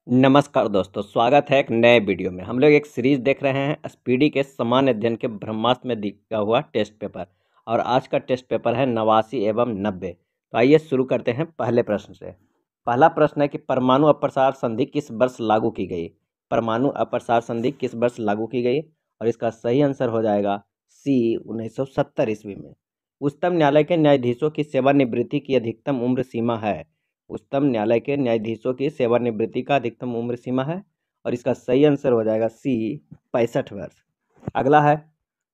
नमस्कार दोस्तों, स्वागत है एक नए वीडियो में। हम लोग एक सीरीज देख रहे हैं स्पीडी के सामान्य अध्ययन के ब्रह्मास्त्र में दिया हुआ टेस्ट पेपर। और आज का टेस्ट पेपर है 89 एवं 90। तो आइए शुरू करते हैं पहले प्रश्न से। पहला प्रश्न है कि परमाणु अप्रसार संधि किस वर्ष लागू की गई। परमाणु अप्रसार संधि किस वर्ष लागू की गई, और इसका सही आंसर हो जाएगा सी 1970 ईस्वी में। उच्चतम न्यायालय के न्यायाधीशों की सेवानिवृत्ति की अधिकतम उम्र सीमा है। उच्चतम न्यायालय के न्यायाधीशों की सेवानिवृत्ति का अधिकतम उम्र सीमा है, और इसका सही आंसर हो जाएगा सी 65 वर्ष। अगला है,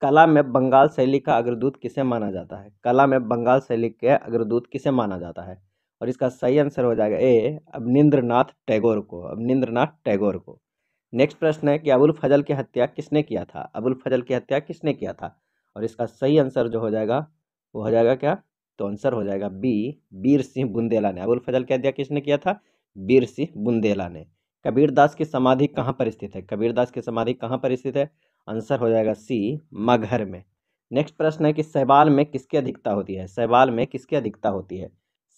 कला में बंगाल शैली का अग्रदूत किसे माना जाता है। कला में बंगाल शैली के अग्रदूत किसे माना जाता है, और इसका सही आंसर हो जाएगा ए अवनींद्रनाथ टैगोर को। अवनींद्रनाथ टैगोर को। नेक्स्ट प्रश्न है कि अबुल फजल की हत्या किसने किया था। अबुल फजल की हत्या किसने किया था, और इसका सही आंसर जो हो जाएगा वो हो जाएगा क्या, तो आंसर हो जाएगा बी वीर सिंह बुंदेला ने। अबुल फजल की हत्या किसने किया था, वीर सिंह बुंदेला ने। कबीरदास की समाधि कहाँ पर स्थित है। कबीरदास की समाधि कहाँ पर स्थित है, आंसर हो जाएगा सी मगहर में। नेक्स्ट प्रश्न है कि शैवाल में किसकी अधिकता होती है। शैवाल में किसकी अधिकता होती है,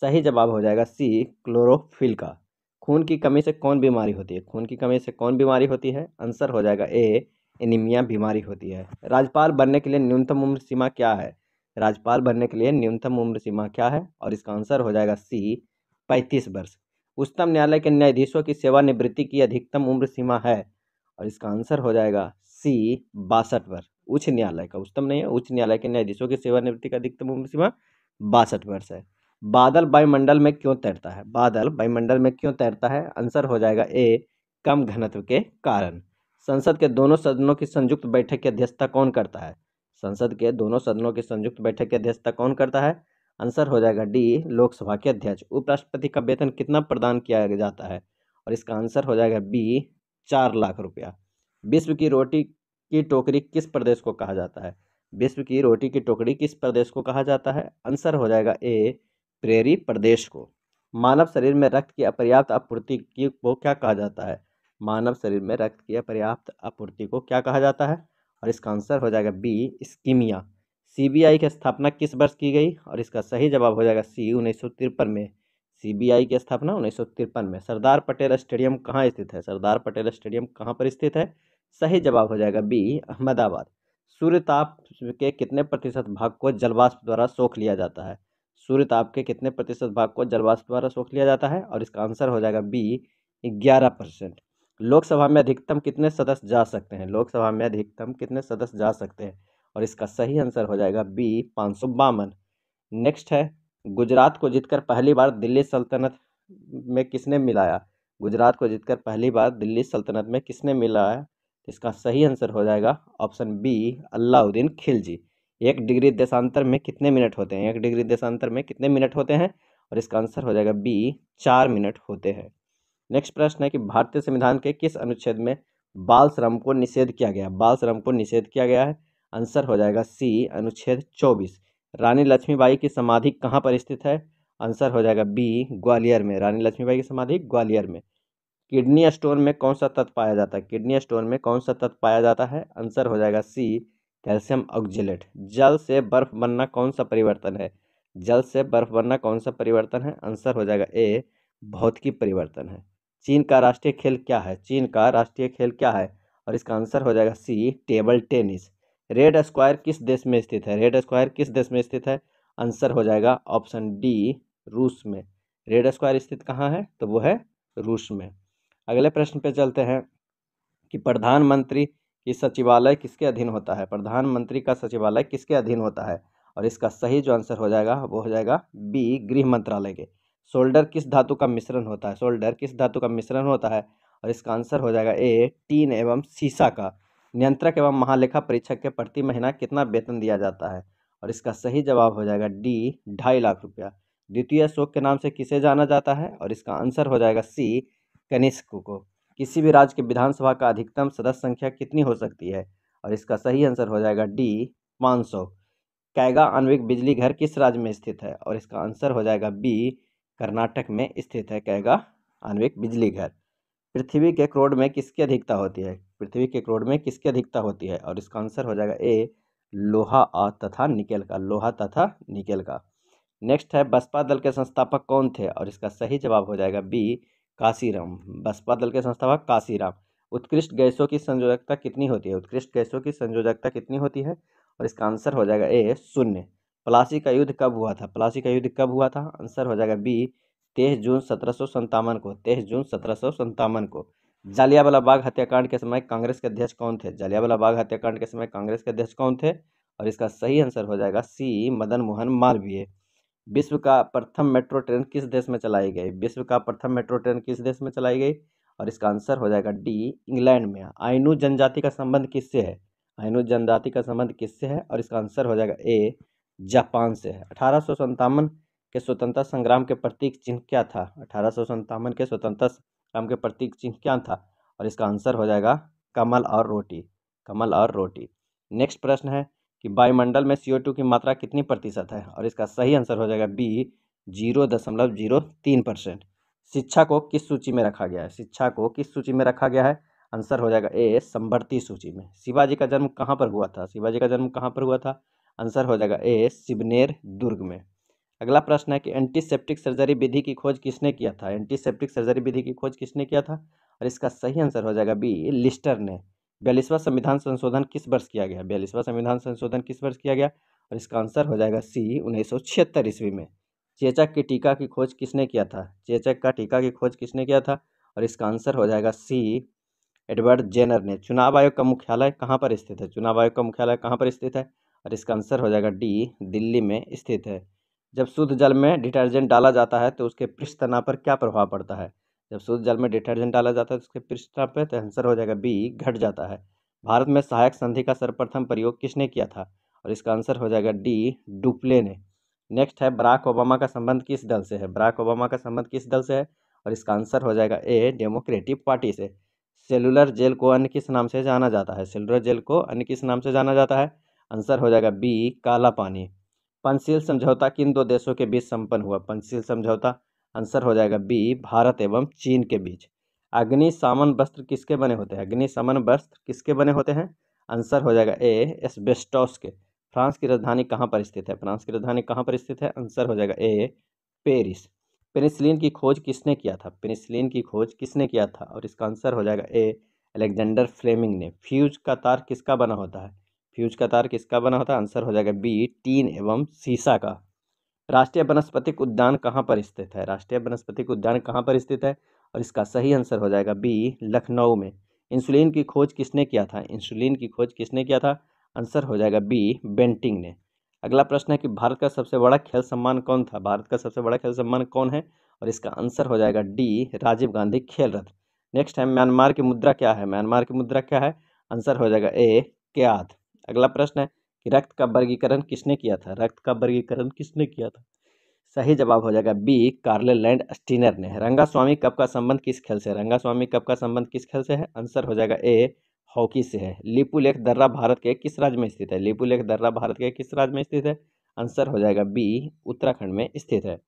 सही जवाब हो जाएगा सी क्लोरोफिल का। खून की कमी से कौन बीमारी होती है। खून की कमी से कौन बीमारी होती है, आंसर हो जाएगा ए एनीमिया बीमारी होती है। राज्यपाल बनने के लिए न्यूनतम उम्र सीमा क्या है। राज्यपाल बनने के लिए न्यूनतम उम्र सीमा क्या है, और इसका आंसर हो जाएगा सी 35 वर्ष। उच्चतम न्यायालय के न्यायाधीशों की सेवानिवृत्ति की अधिकतम उम्र सीमा है, और इसका आंसर हो जाएगा सी 62 वर्ष। उच्च न्यायालय का, उच्चतम नहीं है, उच्च न्यायालय के न्यायाधीशों की सेवानिवृत्ति का अधिकतम उम्र सीमा 62 वर्ष है। बादल वायुमंडल में क्यों तैरता है। बादल वायुमंडल में क्यों तैरता है, आंसर हो जाएगा ए कम घनत्व के कारण। संसद के दोनों सदनों की संयुक्त बैठक की अध्यक्षता कौन करता है। संसद के दोनों सदनों की संयुक्त बैठक की अध्यक्षता कौन करता है, आंसर हो जाएगा डी लोकसभा के अध्यक्ष। उपराष्ट्रपति का वेतन कितना प्रदान किया जाता है, और इसका आंसर हो जाएगा बी 4 लाख रुपया। विश्व की रोटी की टोकरी किस प्रदेश को कहा जाता है। विश्व की रोटी की टोकरी किस प्रदेश को कहा जाता है, आंसर हो जाएगा ए प्रेरी प्रदेश को। मानव शरीर में रक्त की अपर्याप्त आपूर्ति को क्या कहा जाता है। मानव शरीर में रक्त की अपर्याप्त आपूर्ति को क्या कहा जाता है, और इसका आंसर हो जाएगा बी इस्कीमिया। सीबीआई की स्थापना किस वर्ष की गई, और इसका सही जवाब हो जाएगा सी 1953 में। सीबीआई की स्थापना 1953 में। सरदार पटेल स्टेडियम कहाँ स्थित है। सरदार पटेल स्टेडियम कहाँ पर स्थित है, सही जवाब हो जाएगा बी अहमदाबाद। सूर्य ताप के कितने प्रतिशत भाग को जलवाष्प द्वारा सोख लिया जाता है। सूर्य ताप के कितने प्रतिशत भाग को जलवाष्प द्वारा सोख लिया जाता है, और इसका आंसर हो जाएगा बी 11%। लोकसभा में अधिकतम कितने सदस्य जा सकते हैं। लोकसभा में अधिकतम कितने सदस्य जा सकते हैं, और इसका सही आंसर हो जाएगा बी 552। नेक्स्ट है, गुजरात को जीतकर पहली बार दिल्ली सल्तनत में किसने मिलाया। गुजरात को जीतकर पहली बार दिल्ली सल्तनत में किसने मिलाया, इसका सही आंसर हो जाएगा option B Alauddin Khilji. 1 degree देशांतर में कितने मिनट होते हैं। 1 डिग्री देशांतर में कितने मिनट होते हैं, और इसका आंसर हो जाएगा बी 4 मिनट होते हैं। नेक्स्ट प्रश्न है कि भारतीय संविधान के किस अनुच्छेद में बाल श्रम को निषेध किया गया। बाल श्रम को निषेध किया गया है, आंसर हो जाएगा सी अनुच्छेद 24। रानी लक्ष्मीबाई की समाधि कहाँ पर स्थित है, आंसर हो जाएगा बी ग्वालियर में। रानी लक्ष्मीबाई की समाधि ग्वालियर में। किडनी स्टोन में कौन सा तत्व पाया जाता है। किडनी स्टोन में कौन सा तत्व पाया जाता है, आंसर हो जाएगा सी कैल्शियम ऑक्जेलेट। जल से बर्फ बनना कौन सा परिवर्तन है। जल से बर्फ बनना कौन सा परिवर्तन है, आंसर हो जाएगा ए भौतिकी परिवर्तन है। चीन का राष्ट्रीय खेल क्या है। चीन का राष्ट्रीय खेल क्या है, और इसका आंसर हो जाएगा सी टेबल टेनिस। रेड स्क्वायर किस देश में स्थित है। रेड स्क्वायर किस देश में स्थित है, आंसर हो जाएगा ऑप्शन डी रूस में। रेड स्क्वायर स्थित कहाँ है, तो वो है रूस में। अगले प्रश्न पे चलते हैं कि प्रधानमंत्री की सचिवालय किसके अधीन होता है। प्रधानमंत्री का सचिवालय किसके अधीन होता है, और इसका सही जो आंसर हो जाएगा वो हो जाएगा बी गृह मंत्रालय के। सोल्डर किस धातु का मिश्रण होता है। सोल्डर किस धातु का मिश्रण होता है, और इसका आंसर हो जाएगा ए टीन एवं सीसा का। नियंत्रक एवं महालेखा परीक्षक के प्रति महीना कितना वेतन दिया जाता है, और इसका सही जवाब हो जाएगा डी 2.5 लाख रुपया। द्वितीय अशोक के नाम से किसे जाना जाता है, और इसका आंसर हो जाएगा सी कनिष्क को। किसी भी राज्य की विधानसभा का अधिकतम सदस्य संख्या कितनी हो सकती है, और इसका सही आंसर हो जाएगा डी 500। कैगा आणविक बिजली घर किस राज्य में स्थित है, और इसका आंसर हो जाएगा बी कर्नाटक में स्थित है कैगा आणविक बिजली घर। पृथ्वी के क्रोड में किसकी अधिकता होती है। पृथ्वी के क्रोड में किसकी अधिकता होती है, और इसका आंसर हो जाएगा ए लोहा तथा निकेल का। लोहा तथा निकेल का। नेक्स्ट है, बसपा दल के संस्थापक कौन थे, और इसका सही जवाब हो जाएगा बी काशीराम। बसपा दल के संस्थापक काशीराम। उत्कृष्ट गैसों की संयोजकता कितनी होती है? उत्कृष्ट गैसों की संयोजकता कितनी होती है? और इसका आंसर हो जाएगा ए 0। प्लासी का युद्ध कब हुआ था? प्लासी का युद्ध कब हुआ था? आंसर हो जाएगा बी 23 जून 1757 को। 23 जून 1757 को। जालियांवाला बाग हत्याकांड के समय कांग्रेस के अध्यक्ष कौन थे? जालियांवाला बाग हत्याकांड के समय कांग्रेस के अध्यक्ष कौन थे? और इसका सही आंसर हो जाएगा सी मदन मोहन मालवीय। विश्व का प्रथम मेट्रो ट्रेन किस देश में चलाई गई? विश्व का प्रथम मेट्रो ट्रेन किस देश में चलाई गई? और इसका आंसर हो जाएगा डी इंग्लैंड में। आइनू जनजाति का संबंध किससे है? आइनू जनजाति का संबंध किससे है? और इसका आंसर हो जाएगा ए जापान से है। 1857 के स्वतंत्रता संग्राम के प्रतीक चिन्ह क्या था? 1857 के स्वतंत्रता संग्राम के प्रतीक चिन्ह क्या था? और इसका आंसर हो जाएगा कमल और रोटी। कमल और रोटी। नेक्स्ट प्रश्न है कि वायुमंडल में CO2 की मात्रा कितनी प्रतिशत है? और इसका सही आंसर हो जाएगा बी 0.03%। शिक्षा को किस सूची में रखा गया है? शिक्षा को किस सूची में रखा गया है? आंसर हो जाएगा ए संवर्ती सूची में। शिवाजी का जन्म कहाँ पर हुआ था? शिवाजी का जन्म कहाँ पर हुआ था? आंसर हो जाएगा ए शिवनेर दुर्ग में। अगला प्रश्न है कि एंटीसेप्टिक सर्जरी विधि की खोज किसने किया था? एंटीसेप्टिक सर्जरी विधि की खोज किसने किया था? और इसका सही आंसर हो जाएगा बी लिस्टर ने। 42वां संविधान संशोधन किस वर्ष किया गया? 42वां संविधान संशोधन किस वर्ष किया गया? और इसका आंसर हो जाएगा सी 1976 ईस्वी में। चेचक की टीका की खोज किसने किया था? चेचक का टीका की खोज किसने किया था? और इसका आंसर हो जाएगा सी एडवर्ड जेनर ने। चुनाव आयोग का मुख्यालय कहाँ पर स्थित है? चुनाव आयोग का मुख्यालय कहाँ पर स्थित है? और इसका आंसर हो जाएगा डी दिल्ली में स्थित है। जब शुद्ध जल में डिटर्जेंट डाला जाता है तो उसके पृष्ठ तनाव पर क्या प्रभाव पड़ता है? जब शुद्ध जल में डिटर्जेंट डाला जाता है तो उसके पृष्ठ तनाव पर, तो आंसर हो जाएगा बी घट जाता है। भारत में सहायक संधि का सर्वप्रथम प्रयोग किसने किया था? और इसका आंसर हो जाएगा डी डुप्ले ने। नेक्स्ट है बराक ओबामा का संबंध किस दल से है? बराक ओबामा का संबंध किस दल से है? और इसका आंसर हो जाएगा ए डेमोक्रेटिक पार्टी से। सेलुलर जेल को अन्य किस नाम से जाना जाता है? सेलुलर जेल को अन्य किस नाम से जाना जाता है? आंसर हो जाएगा बी काला पानी। पंचशील समझौता किन दो देशों के बीच संपन्न हुआ? पंचशील समझौता आंसर हो जाएगा बी भारत एवं चीन के बीच। अग्निशमन वस्त्र किसके बने होते हैं? अग्निशमन वस्त्र किसके बने होते हैं? आंसर हो जाएगा ए एस्बेस्टॉस के। फ्रांस की राजधानी कहाँ पर स्थित है? फ्रांस की राजधानी कहाँ पर स्थित है? आंसर हो जाएगा ए पेरिस। पेनिसिलिन की खोज किसने किया था? पेनिसिलिन की खोज किसने किया था? और इसका आंसर हो जाएगा ए अलेक्जेंडर फ्लेमिंग ने। फ्यूज का तार किसका बना होता है? फ्यूज का तार किसका बना होता है? आंसर हो जाएगा बी टीन एवं सीसा का। राष्ट्रीय वनस्पतिक उद्यान कहाँ पर स्थित है? राष्ट्रीय वनस्पतिक उद्यान कहाँ पर स्थित है? और इसका सही आंसर हो जाएगा बी लखनऊ में। इंसुलिन की खोज किसने किया था? इंसुलिन की खोज किसने किया था? आंसर हो जाएगा बी बेंटिंग ने। अगला प्रश्न है कि भारत का सबसे बड़ा खेल सम्मान कौन था? भारत का सबसे बड़ा खेल सम्मान कौन है? और इसका आंसर हो जाएगा डी राजीव गांधी खेल रत्न। नेक्स्ट है म्यांमार की मुद्रा क्या है? म्यांमार की मुद्रा क्या है? आंसर हो जाएगा ए क्याद। अगला प्रश्न है कि रक्त का वर्गीकरण किसने किया था? रक्त का वर्गीकरण किसने किया था? सही जवाब हो जाएगा बी कार्लेलैंड स्टीनर ने। रंगास्वामी कप का संबंध किस खेल से है? रंगास्वामी कप का संबंध किस खेल से है? आंसर हो जाएगा ए हॉकी से है। लिपुलेख दर्रा भारत के किस राज्य में स्थित है? लिपुलेख दर्रा भारत के किस राज्य में स्थित है? आंसर हो जाएगा बी उत्तराखंड में स्थित है।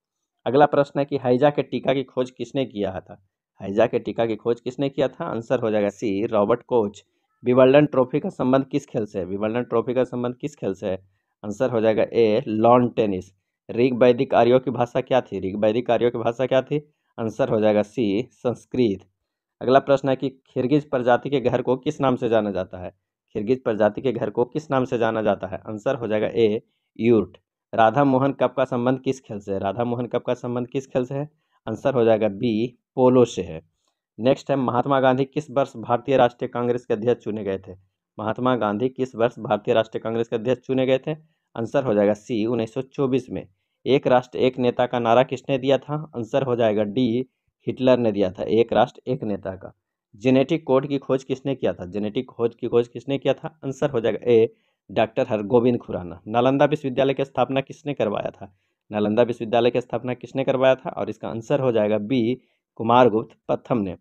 अगला प्रश्न है कि हैजा के टीका की खोज किसने किया था? हैजा के टीका की खोज किसने किया था? आंसर हो जाएगा C Robert Koch. Wimbledon trophy का संबंध किस खेल से है? विंबलडन ट्रॉफी का संबंध किस खेल से है? आंसर हो जाएगा ए लॉन टेनिस। ऋग वैदिक आर्यों की भाषा क्या थी? ऋग वैदिक आर्यों की भाषा क्या थी? आंसर हो जाएगा सी संस्कृत। अगला प्रश्न है कि खिरगिज प्रजाति के घर को किस नाम से जाना जाता है? खिरगिज प्रजाति के घर को किस नाम से जाना जाता है? आंसर हो जाएगा ए यूर्ट। राधा मोहन कप का संबंध किस खेल से है? राधा मोहन कप का संबंध किस खेल से है? आंसर हो जाएगा बी पोलो से है। नेक्स्ट है महात्मा गांधी किस वर्ष भारतीय राष्ट्रीय कांग्रेस के अध्यक्ष चुने गए थे? महात्मा गांधी किस वर्ष भारतीय राष्ट्रीय कांग्रेस के अध्यक्ष चुने गए थे? आंसर हो जाएगा सी 1924 में। एक राष्ट्र एक नेता का नारा किसने दिया था? आंसर हो जाएगा डी हिटलर ने दिया था। एक राष्ट्र एक नेता का। जेनेटिक कोड की खोज किसने किया था? जेनेटिक खोज की खोज किसने किया था? आंसर हो जाएगा ए डॉक्टर हरगोविंद खुराना। नालंदा विश्वविद्यालय की स्थापना किसने करवाया था? नालंदा विश्वविद्यालय की स्थापना किसने करवाया था? और इसका आंसर हो जाएगा बी कुमारगुप्त प्रथम ने।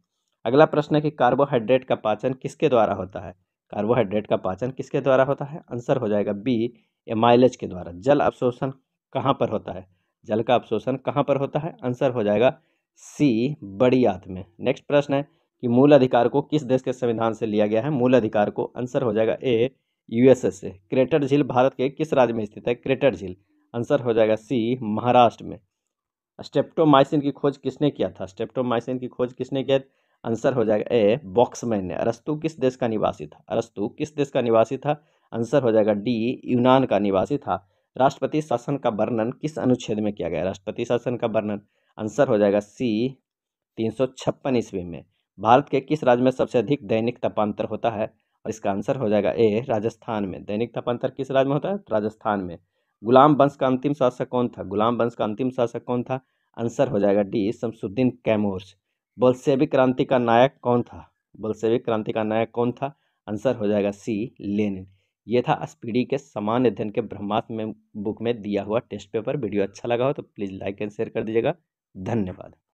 अगला प्रश्न है कि कार्बोहाइड्रेट का पाचन किसके द्वारा होता है? कार्बोहाइड्रेट का पाचन किसके द्वारा होता है? आंसर हो जाएगा बी एमाइलेज के द्वारा। जल अवशोषण कहाँ पर होता है? जल का अवशोषण कहाँ पर होता है? आंसर हो जाएगा सी बड़ी आंत में। नेक्स्ट प्रश्न है कि मूल अधिकार को किस देश के संविधान से लिया गया है? मूल अधिकार को आंसर हो जाएगा ए यूएसएस से। क्रेटर झील भारत के किस राज्य में स्थित है? क्रेटर झील आंसर हो जाएगा सी महाराष्ट्र में। स्ट्रेप्टोमाइसिन की खोज किसने किया था? स्ट्रेप्टोमाइसिन की खोज किसने किया? आंसर हो जाएगा ए, बॉक्समैन ने। अरस्तु किस देश का निवासी था? अरस्तु किस देश का निवासी था? आंसर हो जाएगा डी, यूनान का निवासी था। राष्ट्रपति शासन का वर्णन किस अनुच्छेद में किया गया? राष्ट्रपति शासन का वर्णन आंसर हो जाएगा सी, 356 ईस्वी में। भारत के किस राज्य में सबसे अधिक दैनिक तापांतर होता है? और इसका आंसर हो जाएगा ए, राजस्थान में। दैनिक तापांतर किस राज्य में होता है? राजस्थान में। गुलाम वंश का अंतिम शासक कौन था? गुलाम वंश का अंतिम शासक कौन था? आंसर हो जाएगा डी, शमसुद्दीन कैमूर। बोल्शेविक क्रांति का नायक कौन था? बोल्शेविक क्रांति का नायक कौन था? आंसर हो जाएगा सी, लेनिन। ये था स्पीडी के सामान्य अध्ययन के ब्रह्मास्त्र में बुक में दिया हुआ टेस्ट पेपर। वीडियो अच्छा लगा हो तो प्लीज़ लाइक एंड शेयर कर दीजिएगा। धन्यवाद।